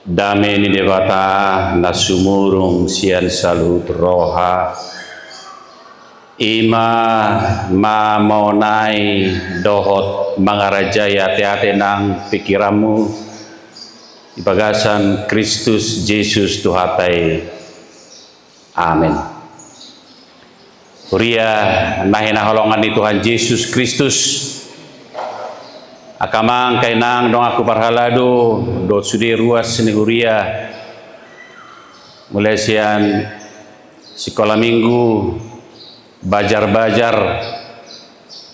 Dame ni dewata nasumurung sian salut roha ima mamonai dohot mangarajaya te nang pikiranmu ibagasan Kristus Yesus Tuhatai. Amin. Huria nahina holongan di Tuhan Yesus Kristus akamang kainang dong aku parhalado do sudi ruas ni huria mulai sian sekolah minggu bajar-bajar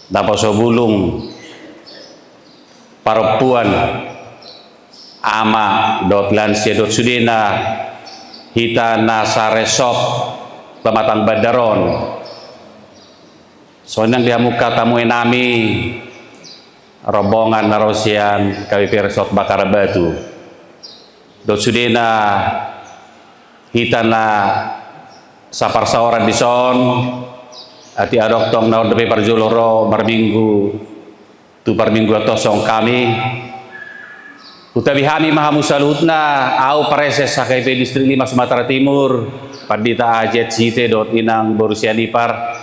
dapat sobulung perempuan ama dot lansia dot sudina hita nasaresop pematang badaron soalnya dia muka tamu enami rombongan narosian kami persot bakar batu dot sudina hita na sapar saoran di son ati adok tong naon depe parjoloro marminggu tu parminggu atosong kami utawi hami maha musalutna au pareses sakai pe distrik 5 Sumatera Timur padita ajet site dot inang borusian ipar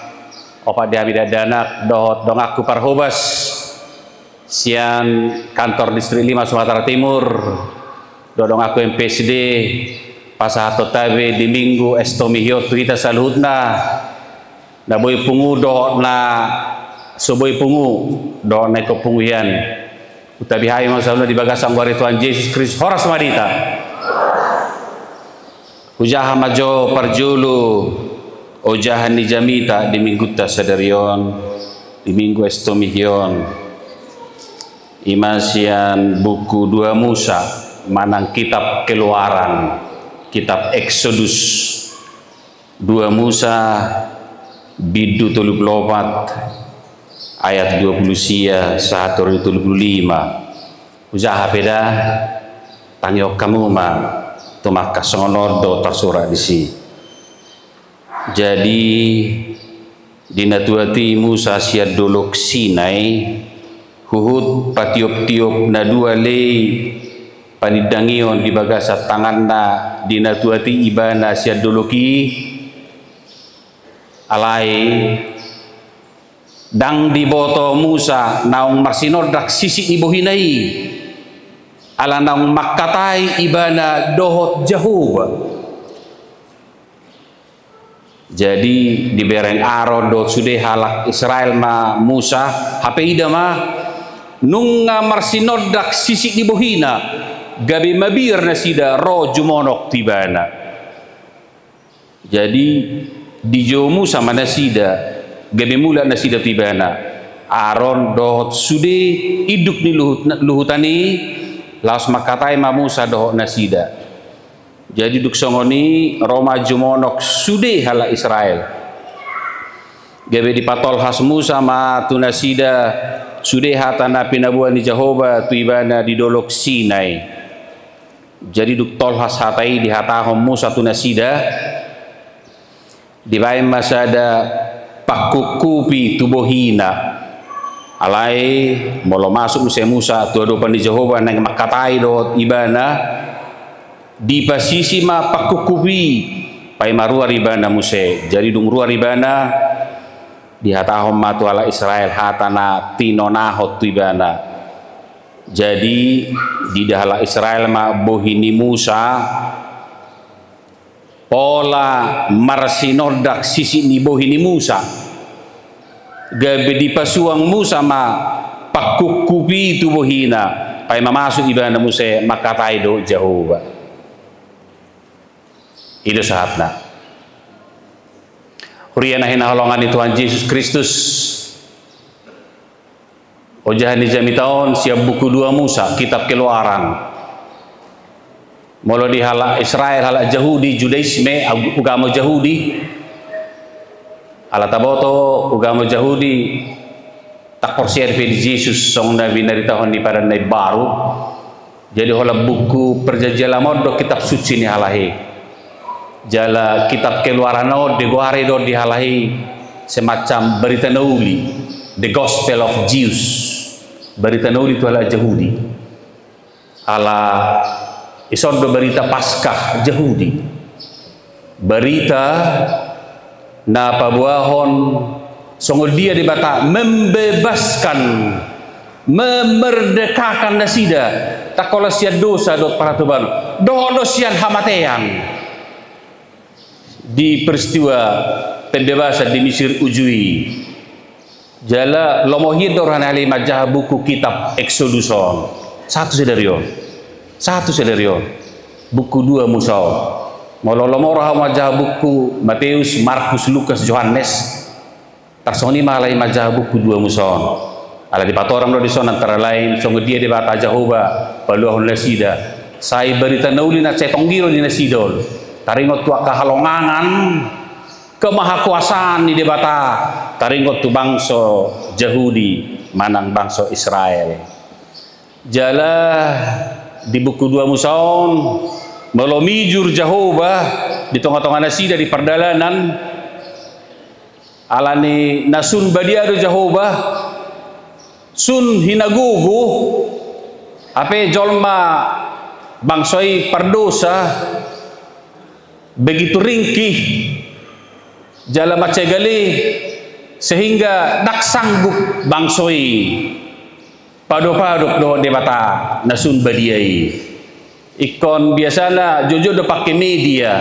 opat di habida danak dot dong aku parhobas sian kantor distrik 5 Sumatera Timur dodong aku MPSD pasahato tabe di minggu estomihio tuita salhutna na boy pungu do na soboy pungu do na ko punguyan utabi hay masalna di bagasang wari Tuhan Yesus Kristus horas madita ujaha majo parjulu ujahan ni jamita di minggu ta sadarion di minggu estomihion imasian buku 2 Musa manang kitab Keluaran kitab Exodus 2 Musa bidu 34 ayat 20 sia 135 usaha beda tangyok kamu ma tumaka songonodo tersurat di si jadi dinatuati Musa sia dolok Sinai huhut patiop-tiop na dua lei panidangion di bagasa tanganna dinatuati ibana sia doloki alai dang diboto Musa naung marsinodak sisi ibuhinai ala naung makatai ibana dohot Jahuba jadi di bereng Aron dot sude halak Israel ma Musa hape ida ma nunga marsinodak sisi ibuhina gabi mabir nasida ro jumonok tibana jadi di jo Musa mana sida gabe mula nasida tibana Aron dohot sude iduk ni luhutani laos makatai ma Musa dohot nasida jadi duk songoni Roma jumonok sude hala Israel gabe dipatol has Musa ma tunasida sude hatana pinabuan ni Jehovah tuibana di dolok Sinai jadi duk tol has hatai di hatahom Musa tunasida di baim masada pakukupi tubuhina alai molo masuk Musa tu adopan di Jehovah nang makatai dot ibana di pasisi ma pakukupi pai marua ribana Musa jadi dung rua ribana di hatahom matu ala Israel hatana tinonahot ibana jadi di dahala Israel ma bohini Musa pola marsinodak sisi ni bohini Musa gabe di pasuang Musa ma pakukupi tubuhina pai mamasuk ibana Musa makatai do Jehovah itu saatna huriana hina holongan di Tuhan Yesus Kristus ojahan di jamitaon siap buku 2 Musa kitab Keluaran molo di hala Israel hala Yahudi Judaisme agama Yahudi ala taboto agama Yahudi tak porsier pe di Yesus song nabi nari tahun di pada nabi baru jadi hola buku perjanjian lama do kitab suci ni halahi jala kitab Keluaran no de goare do di halahi semacam berita nauli the gospel of Jews berita nauli itu hala Yahudi ala ison do berita Paskah Yahudi, berita na pabuahon songol dia di bata membebaskan, memerdekakan nasida takola sian dosa dot paratuban do sian hamatean di peristiwa pembebasan di Mesir Ujui. Jala lomohid orang ahli majah buku kitab Exoduson satu sederion buku 2 Musau mololomorah majah buku Matius, Markus, Lukas, Yohanes tarsoni malai majah buku 2 Muson ala di patoram do dison antara lain songo dia di bata Jehovah paluahun nasida sai berita nauli na cetonggiro di nasidol taringot tua kahalongangan kemahakuasaan di debata taringot tu bangso Yahudi manang bangso Israel. Jala di buku 2 Musaon melomijur Jehovah di tengah-tengah nasida di perdalanan alani nasun badiado Jehovah sun hinagugu ape jolma bangsoi perdosa begitu ringkih jala macegali sehingga dak sanggup bangsoi padok-padok do debata nasun badiai ikon biasanya jojo do pakai media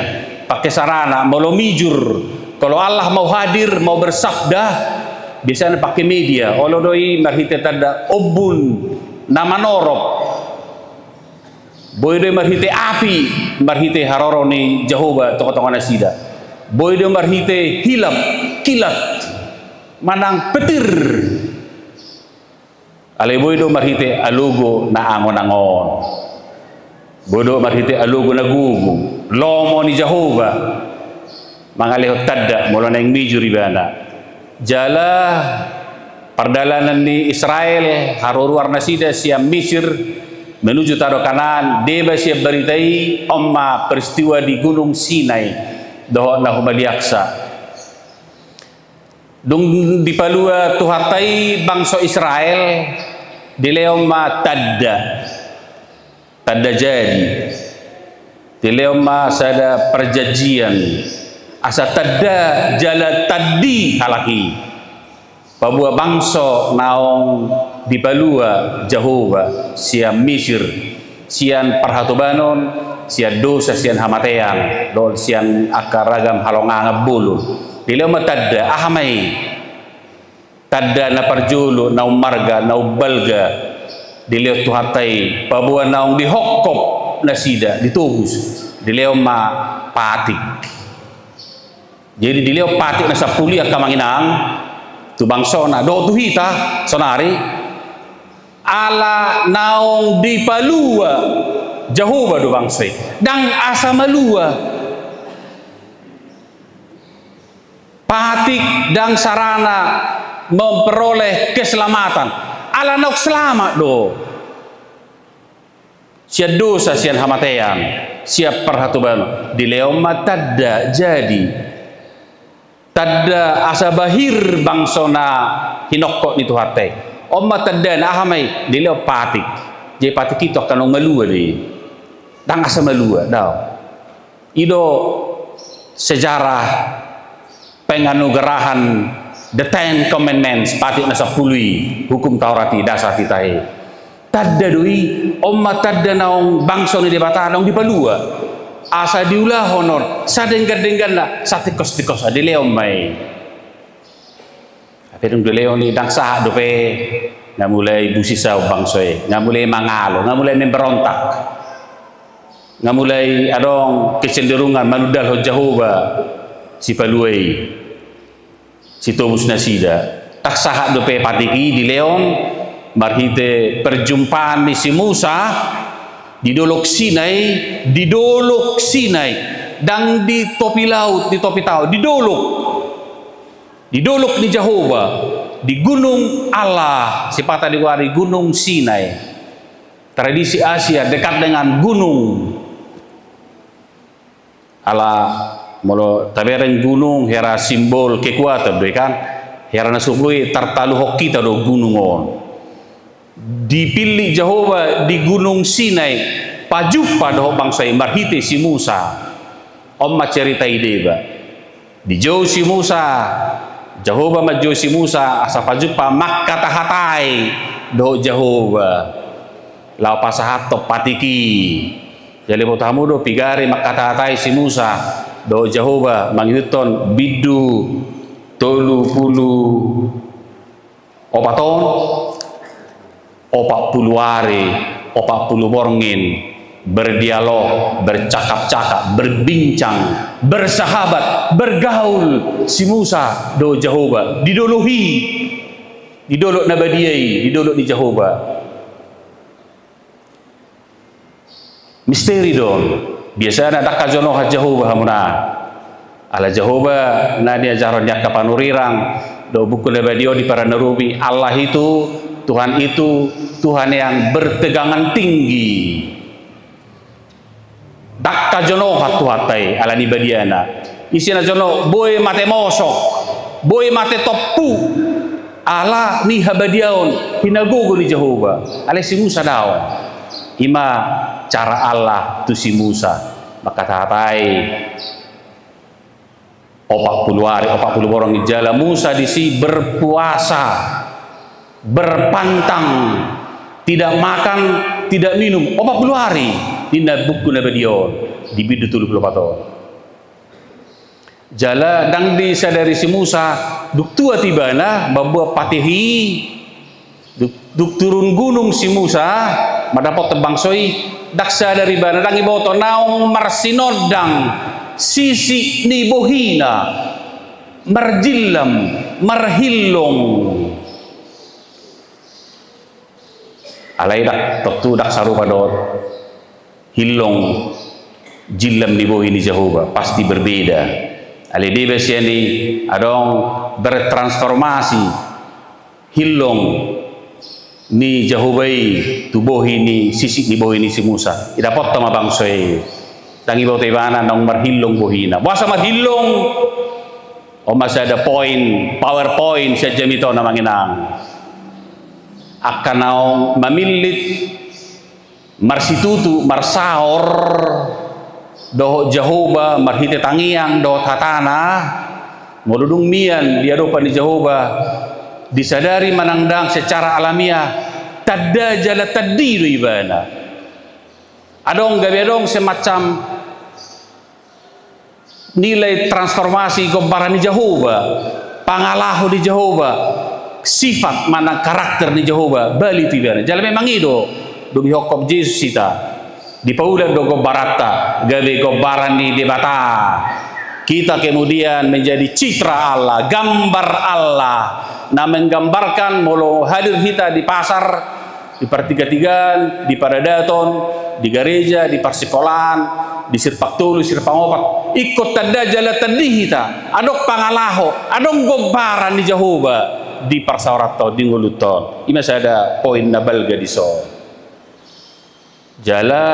pakai sarana melomijur kalau Allah mau hadir mau bersabda biasanya pakai media olodoi marhite tada obun nama norok boyde marhite api marhite haroroni Jehovah toko-toko nasida boyde marhite hilap kilat manang petir ale boydo marhite alugo na angon-angon bodo marhite alugo na gugu lomo ni Jehovah mangalihot tadda mula na yung mijur ibana jala perdalanan ni Israel haruruar nasida siya Mesir menuju taro kanan deba siya beritai omma peristiwa di Gunung Sinai doho na humaliaksa dung dipalua tuhatai bangso Israel dileomma tadda jadi dileomma sada perjanjian asa tadda jala taddi halaki pabua bangso naong dipalua Jehovah sian Mesir sian perhatubanon sian dosa sian hamatean dol sian akaragam halonganga bulu dileomma tadda ahamai tadda na parjulu na umarga na ubalga dileo tuhatai pabua naong dihokop nasida ditubus dileomma patik. Jadi dileo patik na sa pulia kamanginang tu bangso na do tuhita sonari ala naong dipalua Jehovah do bangso dang asa malua patik dang sarana memperoleh keselamatan ala naok selamat do siap dosa sian hamatean siap perhatuban dileo matadda jadi tadda asa bahir bangsona hinokko ni tuhate omma tadda na ahamai dileo patik je patik itu akan malua di dang asa malua daw ido sejarah penganugerahan the 10 commandments patik na sa pului hukum Taurati dasar titahe tadda doi omma tadda naong bangso ni debata naong dipalua asa diulah honor sa denggan-denggan na sa tikos-tikos adileo may apirong dileo ni dangsa dope nga mulai busisaw bangsoy nga mulai mangalo nga mulai memberontak nga mulai adong kecenderungan manudal ho Jehovah si paluay si tobus nasida taksaha dope patiki di leon marhite perjumpaan ni si Musa didolok Sinai dang di topi laut di topi tao didolok ni Jehovah di gunung Allah sipata diwari gunung Sinai tradisi Asia dekat dengan gunung Allah molo tabereng gunung hera simbol kekuatan kan hera nasubui tartalu hoki do gunungon dipilih Jehovah di gunung Sinai pajupa doh bangsa marhite si Musa. Omma cerita ide ba. Di jauh si Musa, Jehovah maju si Musa asa pajupa Makkah tahatai doh Jehovah. Lau pasahat to patiki. Jadi botamu do pigari Makkah tahatai si Musa do Jehovah manghiton bidu tolu pulu opaton opak puluari opak puluh borngin berdialog, bercakap-cakap, berbincang, bersahabat, bergaul si Musa do Jehovah didolohi didolok nabadiyai didolok di Jehovah misteri don biasanya ada kajono Jehovah hamuna ala Jehovah na dia jaron yak kapanurirang do buku lebadio di para narubi Allah itu Tuhan yang bertegangan tinggi dak kajono hatu hatai ala ni badiana isina jono boy mate mosok boy mate topu ala ni habadiaon hinagogo ni Jehovah ala si Musa daon ima cara Allah tu si Musa maka tahatai opak puluh orang ijala Musa disi berpuasa berpantang tidak makan tidak minum 40 hari di buku nabadion di bidu 30 tahun jala dang disadari si Musa duk tua tibana babuah patihi duk turun gunung si Musa madapat tebang soi daksa dari bana dangi boto naong marsinodang sisi ni bohina marjilam marhilong alai dak tentu dak sarupa dot hilong jilam di bohini Jehovah pasti berbeda alai bebas yani adong bertransformasi hilong ni Jehovah tubuh ini sisi di bawah ini si Musa idapot tama bangsoy tangi bawah tebana nong marhilong bohina basa marhilong o masih ada powerpoint sa jamito na manginang akan naong mamilit marsitutu marsaor doh Jehovah marhite tangiang doh tatana modudung mian dia dopa ni Jehovah disadari manangdang secara alamiah tadda jala tadiru ibana adong gabi adong semacam nilai transformasi gomparan di Jehovah pangalahu di Jehovah sifat mana karakter di Jehovah bali tibana jala memang itu dumi hokom Yesus kita di paulan do gombarata gabi gomparan di debata kita kemudian menjadi citra Allah gambar Allah nah menggambarkan molo hadir kita di pasar di pertiga-tigaan di paradaton di gereja di parsikolan di sirpak tulu sirpak opat ikut tanda jala tadi kita adok pangalaho adong gombaran di Jehovah di parsawarato di nguluton ima ada poin nabal gadiso jala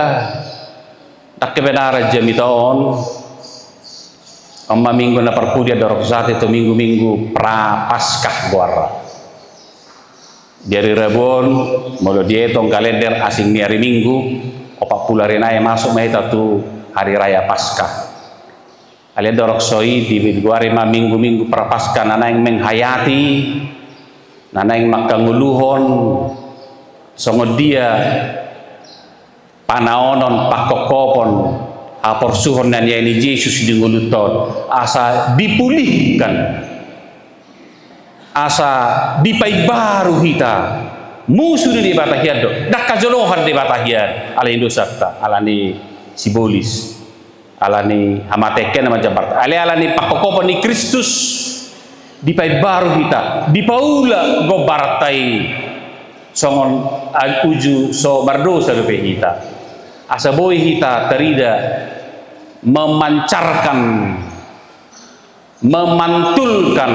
tak kebenaran jamiton Amma minggu na perpudia dorok saat itu minggu-minggu pra paskah guara. Dari Rebon, mulu dietong kalender asing ni hari Minggu, 40 hari naya masuk mahita tu hari raya paskah. Alian dorok soi di guari ma minggu-minggu pra paskah nana yang menghayati, nana yang makanguluhon, songod dia panaonon pakokopon. Aporsuhon nan yani Yesus di nguluton asa dipulihkan asa dipai baru kita musuh di batahian do dak kajolohan di batahian ala indosakta ala ni sibolis ala ni hamateken nama jabarta ala ni pakokopon ni Kristus dipai baru kita dipaula gobartai songon uju so bardosa rupe kita asa boy kita terida memancarkan memantulkan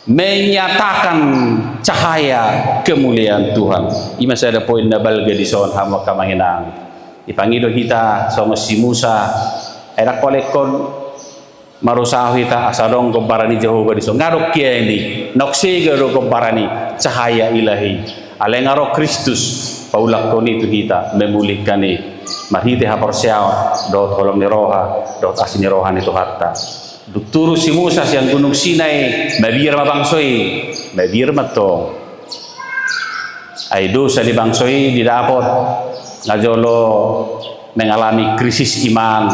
menyatakan cahaya kemuliaan Tuhan ima saya ada poin nabal gadison hama kamanginang ipangido kita sama si Musa enak kolekon marusahu kita asadong gombarani Jehovah diso ngarok kia ini noksega do gombarani cahaya ilahi ale ngarok Kristus paulak koni tu kita memulihkan ni marhite ha porsiao dot holong ni roha dot asin ni roha ni tu hatta duturu si Musa siang gunung Sinai mabir mabangsoi mabir matong ai dosa di bangsoi didapot ngajolo mengalami krisis iman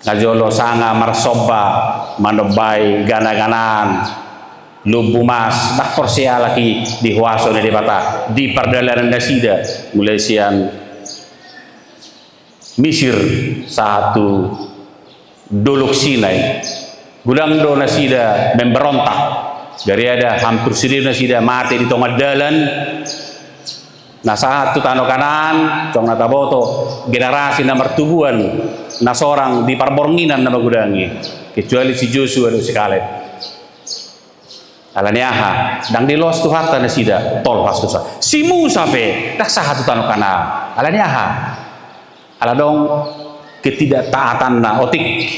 ngajolo sanga marsoba manobai gana-ganan lubu mas dak porsia lagi di huaso di bata di perdalaran nasida mulai sian Misir satu dolok Sinai gulang do nasida memberontak dari ada hampir sedih nasida mati di tengah dalan nah satu tano kanan cong nataboto generasi nomor tubuhan nah seorang di parbornginan nama gudangi kecuali si Joshua dan si Kaleb alaniaha dang di los tu hatta nasida tol pas tu si Musa pe dak satu tano kana alaniaha ala dong ketidaktaatan na otik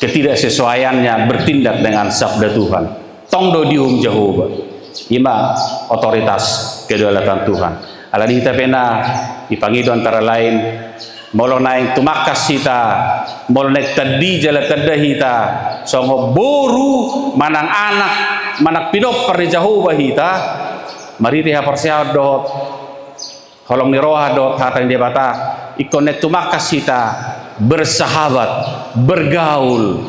ketidaksesuaiannya bertindak dengan sabda Tuhan tong do dium Jehovah ima otoritas kedaulatan Tuhan ala di kita pena dipanggil antara lain molo naik tumakas kita molo naik tadi jala tadahita songo boru manang anak manak pinop per Jehovah kita mari dia persiaw dot holong ni roha dot hatang dia bata ikonek tumakas kita bersahabat bergaul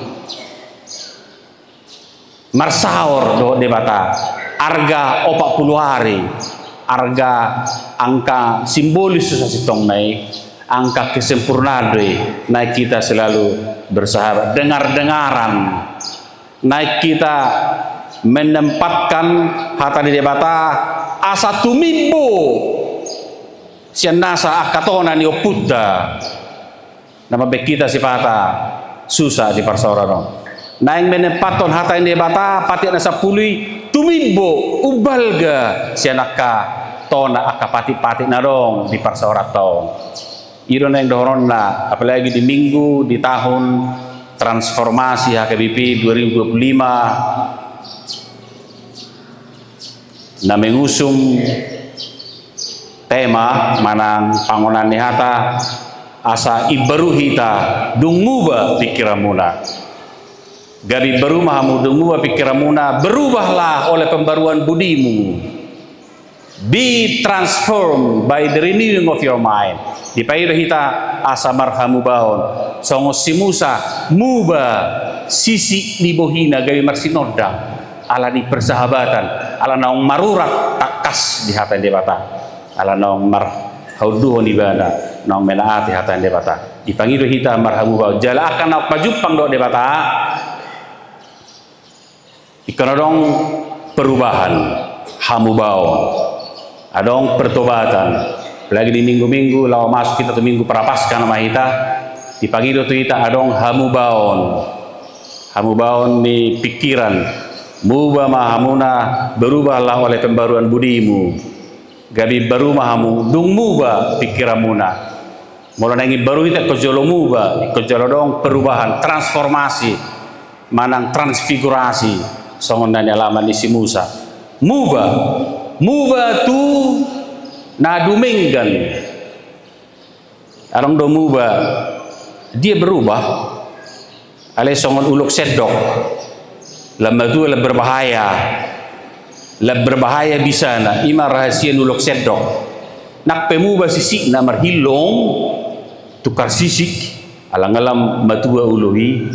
marsaur dot dia bata arga 40 hari arga angka simbolis susasitong naik angka kesempurnaan naik kita selalu bersahabat dengar-dengaran naik kita menempatkan hata di debata asa tumimbo sian nasa akatona ni oputta nama bek kita sifata susah di parsorano naik menempatkan hata di debata pati nasa pului tumimbo ubalga sian tona akapati-pati narong di parsoratong iron yang doron na apalagi di minggu di tahun transformasi HKBP 2025 na mengusung tema manang pangonan nihata asa ibaruhita dunguba pikiramuna gabi baru mahamu dunguba pikiramuna berubahlah oleh pembaruan budimu be transformed by the renewing of your mind di pairahita asa marhamu baon songo si Musa muba sisi libohina gawi marsinodang ala di persahabatan ala naong marurat takas di hatan debata ala naong mar hauduho ni bana naong menaati hatan debata di pangirahita marhamu baon jala akan naok pajupang do debata ikanodong perubahan hamu baon adong pertobatan lagi di minggu-minggu lawa masuk kita tuh minggu prapaskah nama kita di pagi itu kita adong hamu baon ni pikiran muba mahamuna berubahlah oleh pembaruan budimu gabi baru mahamu dung muba pikiramuna mulai nangi baru kita kejolo muba kejolo dong perubahan transformasi manang transfigurasi songon dan alaman isi Musa muba tu na dumenggan arang do muba dia berubah ale songon uluk sedok lama tu la berbahaya bisa na ima rahasia uluk sedok nak pemuba sisik na marhilong tukar sisik alang-alang matua uluhi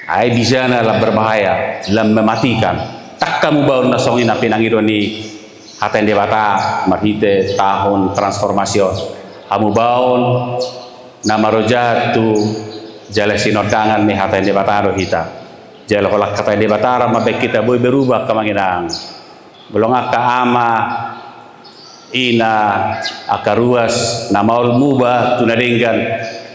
ai bisa na la berbahaya lam mematikan tak kamu baru nasongin na pinangironi haten debata marhite tahun transformasi hamu baon nama rojatu jala sinodangan ni haten debata rohita jala kolak kata debata mabek kita boy berubah kemanginang belum aka ama ina aka ruas namaul muba tunadenggan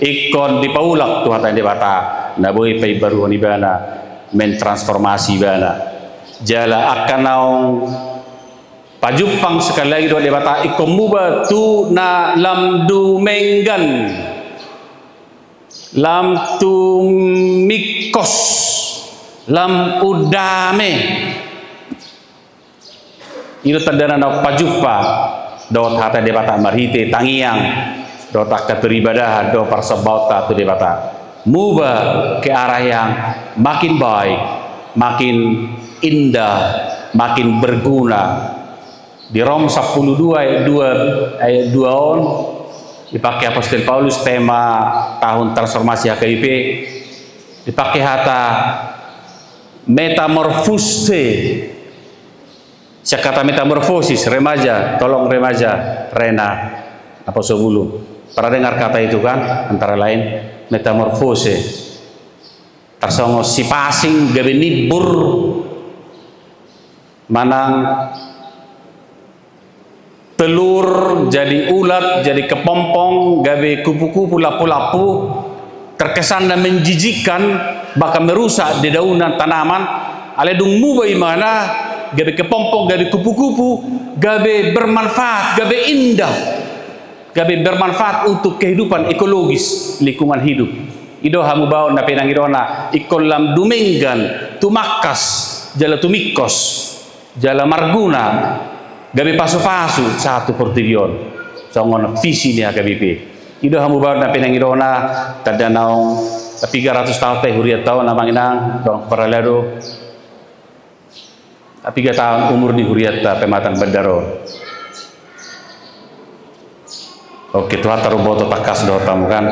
ikon di paulak tu haten debata na boy pay baru ni bana men transformasi bana jala akan naong pajupang sekali lagi doa debata ikomuba tu na lam dumenggan lam tumikos lam udame Ito tanda na pajukpa dot hata debata marhite tangiang dot kateribadahan do parsabauta tu debata muba ke arah yang makin baik, makin indah, makin berguna. Di Rom 12 ayat 2 on dipakai Apostol Paulus tema tahun transformasi HKIP, dipakai hata metamorfose. Saya kata metamorfosis, remaja, tolong remaja, Rena, apa sebelum. Pernah dengar kata itu kan? Antara lain metamorfose. Tersongo si pasing gabe nibur manang telur jadi ulat, jadi kepompong, gabe kupu-kupu, lapu-lapu, terkesan dan menjijikkan, bahkan merusak dedaunan tanaman. Aledung mubai mana gabe kepompong, gabe kupu-kupu, gabe bermanfaat, gabe indah, gabe bermanfaat untuk kehidupan ekologis lingkungan hidup. Ido hamu baon na pinangirona ikolam dumenggan tumakas jala tumikos jala marguna gabe pasu-pasu satu portirion songon visi ni HKBP. Ido hamu baon na pinangirona tadanaong 300 tahun teh huriat tahun namang inang dong paralado 3 tahun umur di huriata pematang bandaro. Oke, Tuhan taruh boto takas doa tamu kan.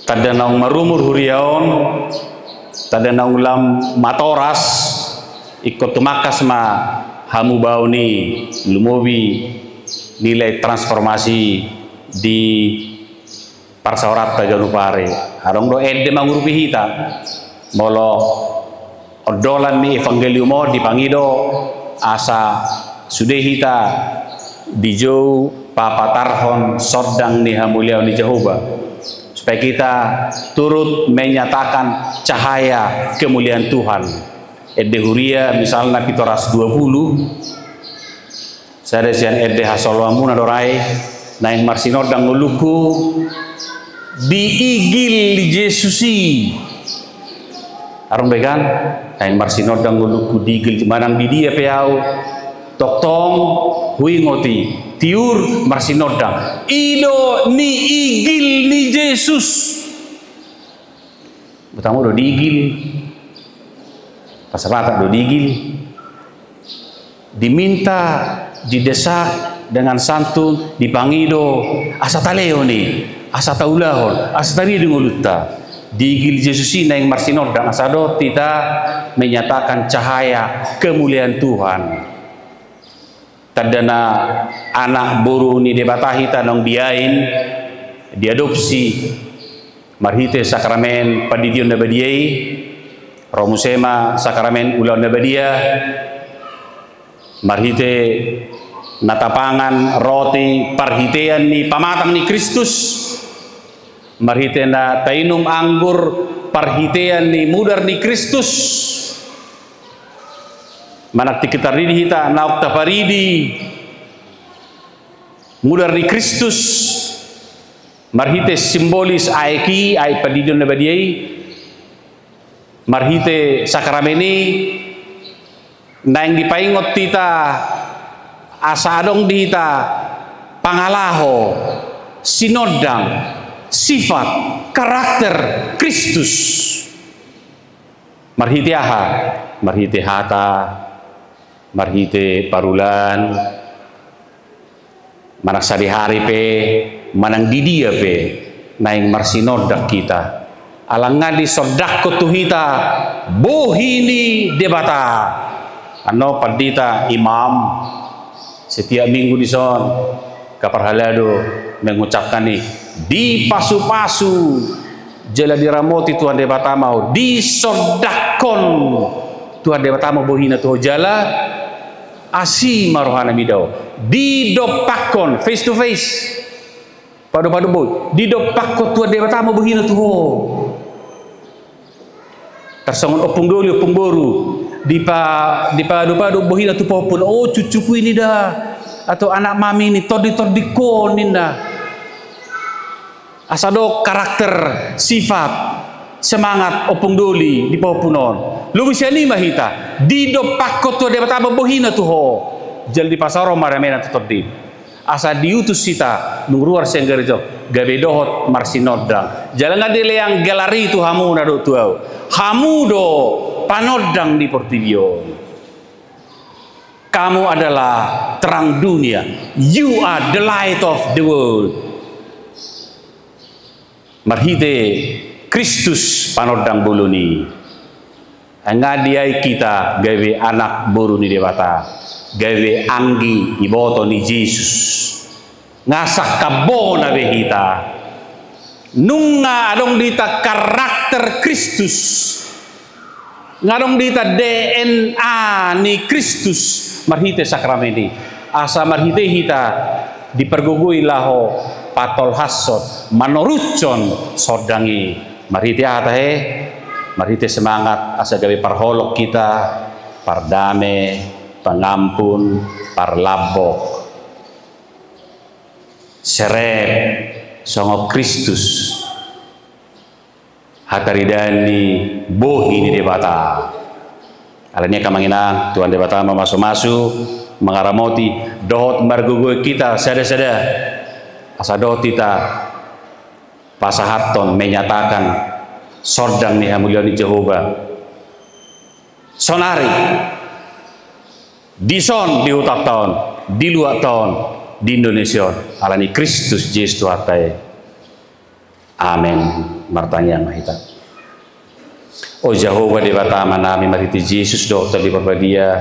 Tada naung marumur huriaon, tada naung lam matoras, ikut tumakas ma hamu bauni lumobi nilai transformasi di parsaorat taganupare. Arong do ede mangurupi hita, molo odolan ni evangeliumo di pangido asa sudehita dijau papatarhon sodang ni hamuliau ni Jehovah supaya kita turut menyatakan cahaya kemuliaan Tuhan. Ede huria misalnya pitoras 20 saya desian ede hasolamu nadorai naing marsinodang nguluku diigil Yesusi arung began naing marsinodang nguluku diigil manang di dia peau toktong hui ngoti tiur marsinodang ido ni igil ni Yesus betamu do diigil pasapata do diigil diminta didesak dengan santun dipangido asa taleo ni asa taulahon asa tari dingulutta diigil Yesus ini yang marsinodang asa do kita menyatakan cahaya kemuliaan Tuhan. Tadana anak buru ni debatahi tanong biain diadopsi marhite sakramen padidion na badiai romusema sakramen ulau na badia marhite natapangan roti parhitean ni pamatang ni Kristus marhite na tainum anggur parhitean ni mudar ni Kristus manak tikitaridi hita nauk taparidi mudar ni Kristus marhite simbolis aeki ai padidion na badiai marhite sakrameni naing dipaingot tita asadong dita pangalaho sinodang sifat karakter Kristus marhite aha marhite hata marhite parulan manaksa di hari pe manang di dia pe naing marsinodak kita alangga di sodak kutuhita bohini debata ano padita imam setiap minggu di son kaparhalado mengucapkan nih di pasu-pasu jala diramoti Tuhan debata mau di sodakon Tuhan debata mau bohina tuh jala asi marohana midau didopakon face to face padu-padu boy didopakon Tuhan debata mau bohina tuh tersongon opung dulu opung boru dipadu-padu bohina tuh popun oh cucuku ini dah atau anak mami ini todi-todikonin dah asado karakter sifat semangat opung doli di popunon lu bisa ni mahita di do pakko to de bataba bohina tu ho jel di pasaro maramena tu todi asa diutus sita nungruar senggerjo gabe dohot marsinodang jalan ngadele yang galari tu hamu na do tu hamu do panodang di Portibio. Kamu adalah terang dunia. You are the light of the world. Marhite Kristus panodang buluni. Ngadiai kita gawe anak buru ni dewata. Gawe anggi iboto ni Yesus. Ngasak kabona behita. Nunga adong dita karakter Kristus. Ngadong dita DNA ni Kristus. Marhite sakramenti asa marhite hita dipergugui laho patol hasot manorucon sodangi marhite atahe marhite semangat asa gawe parholok kita pardame pengampun parlabok serep songo Kristus hataridani bohi ni debata. Alanya kamanginang Tuhan debata masuk-masuk mengaramoti dohot margugu kita sada-sada asa dohot kita pasahaton menyatakan sordang ni hamuliani Jehovah sonari di son di utak tahun di luar tahun di Indonesia alani Kristus Yesus Tuhatai amin martanya mahita. Oh Jehovah debata manami mariti Yesus dokter di perbadia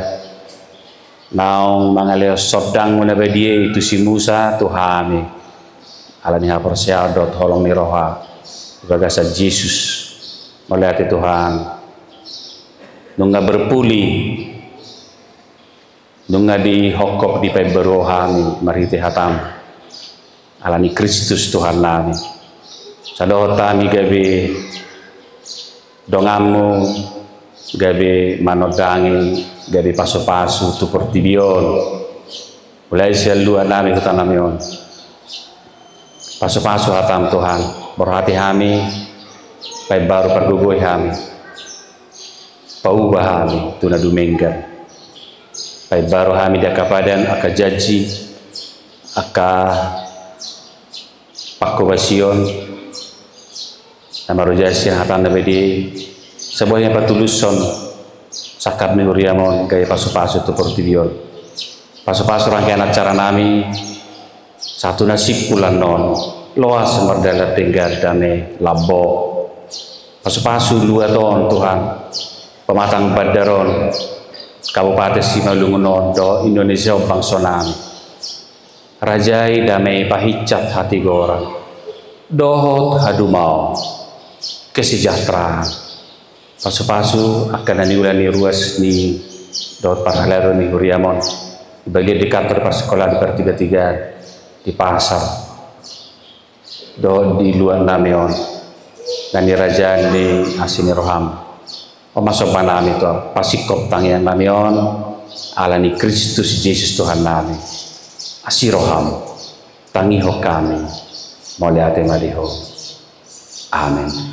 naung mangaleo sodang munabadia itu si Musa Tuhami alani hapersia dot holong ni roha gagasa Yesus melihat Tuhan nunga berpuli nunga di hokok di peberohami mariti hatam alani Kristus Tuhan nami sadohotami gabe dongamu gabe manodangi gabe pasu-pasu tu Portibion mulai selalu nami kutanamion pasu-pasu hatam Tuhan berhati kami pai baru pergugui kami paubah kami tuna dumenggan pai baru kami dia kapadan aka janji aka pakobasion nama rojasian hatan nabedi sebuahnya patuluson sakap ni uriamon gaya pasu-pasu tu Portibion pasu-pasu rangkaian acara nami satu nasib pulan non loas merdala tenggar dame labo pasu-pasu dua ton Tuhan pematang badaron Kabupaten Simalungun do Indonesia bangsa nami rajai damai pahicat hati gorang dohot hadumau kesejahteraan pasu-pasu akan naniulani ruas ni dot parhalero ni huriamon bagi di kantor pas sekolah di pertiga-tiga di pasar dot di luar namion dan di rajaan di asini roham masuk panami itu pasikop tangian namion alani Kristus Yesus Tuhan nami asiroham tangiho kami moliate maliho amin.